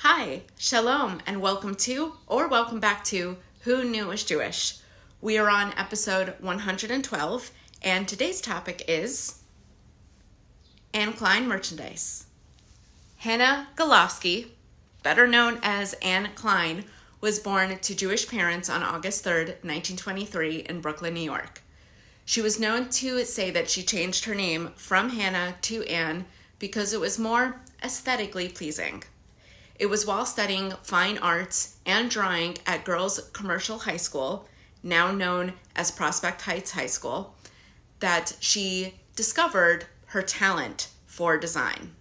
Hi, shalom, and welcome to, or welcome back to, Who Knew It Was Jewish? We are on episode 112, and today's topic is Anne Klein merchandise. Hannah Golofsky, better known as Anne Klein, was born to Jewish parents on August 3rd, 1923 in Brooklyn, New York. She was known to say that she changed her name from Hannah to Anne because it was more aesthetically pleasing. It was while studying fine arts and drawing at Girls Commercial High School, now known as Prospect Heights High School, that she discovered her talent for design.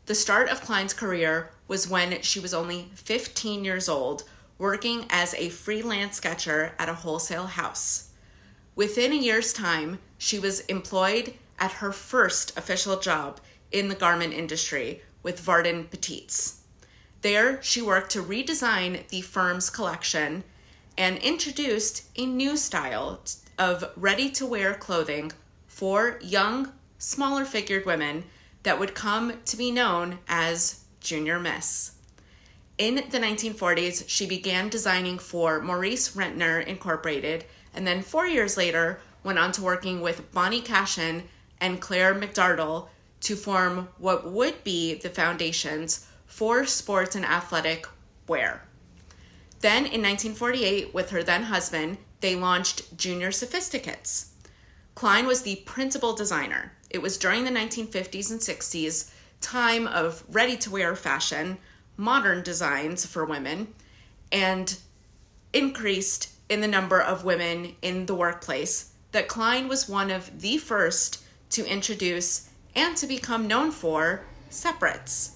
The start of Klein's career was when she was only 15 years old, working as a freelance sketcher at a wholesale house. Within a year's time, she was employed at her first official job in the garment industry with Vardin Petites. There, she worked to redesign the firm's collection and introduced a new style of ready-to-wear clothing for young, smaller-figured women that would come to be known as Junior Miss. In the 1940s, she began designing for Maurice Rentner Incorporated, and then 4 years later went on to working with Bonnie Cashin and Claire McDardle to form what would be the foundations for sports and athletic wear. Then in 1948, with her then husband, they launched Junior Sophisticates. Klein was the principal designer. It was during the 1950s and 60s, time of ready-to-wear fashion, modern designs for women, and increased in the number of women in the workplace, that Klein was one of the first to introduce and to become known for separates.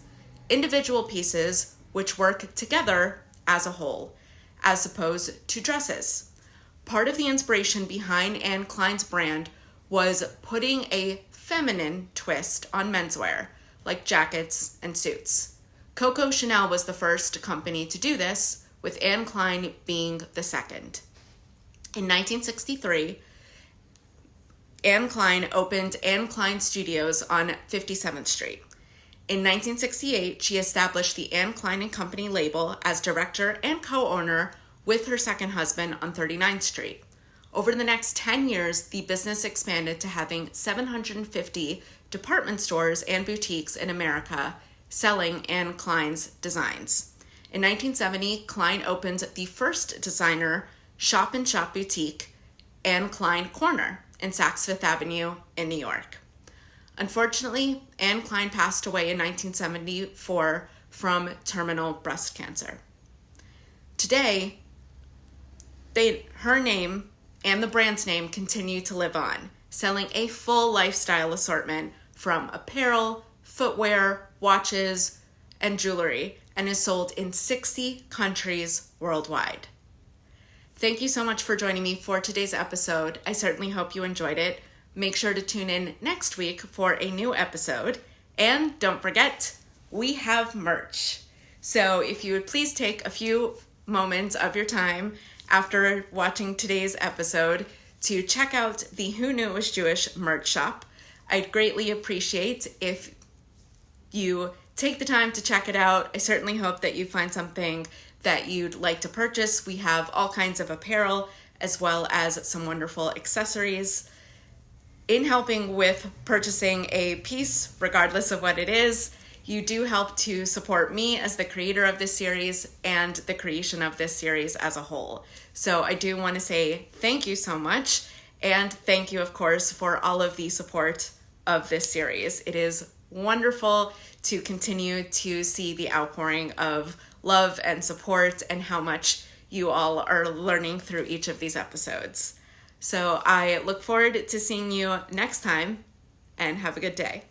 Individual pieces which work together as a whole, as opposed to dresses. Part of the inspiration behind Anne Klein's brand was putting a feminine twist on menswear, like jackets and suits. Coco Chanel was the first company to do this, with Anne Klein being the second. In 1963, Anne Klein opened Anne Klein Studios on 57th Street. In 1968, she established the Anne Klein & Company label as director and co-owner with her second husband on 39th Street. Over the next 10 years, the business expanded to having 750 department stores and boutiques in America selling Anne Klein's designs. In 1970, Klein opened the first designer shop-in-shop boutique, Anne Klein Corner, in Saks Fifth Avenue in New York. Unfortunately, Anne Klein passed away in 1974 from terminal breast cancer. Today, her name and the brand's name continue to live on, selling a full lifestyle assortment from apparel, footwear, watches, and jewelry, and is sold in 60 countries worldwide. Thank you so much for joining me for today's episode. I certainly hope you enjoyed it. Make sure to tune in next week for a new episode. And don't forget, we have merch. So if you would please take a few moments of your time after watching today's episode to check out the Who Knew It Was Jewish merch shop. I'd greatly appreciate if you take the time to check it out. I certainly hope that you find something that you'd like to purchase. We have all kinds of apparel as well as some wonderful accessories. In helping with purchasing a piece, regardless of what it is, you do help to support me as the creator of this series and the creation of this series as a whole. So I do want to say thank you so much, and thank you, of course, for all of the support of this series. It is wonderful to continue to see the outpouring of love and support and how much you all are learning through each of these episodes. So I look forward to seeing you next time, and have a good day.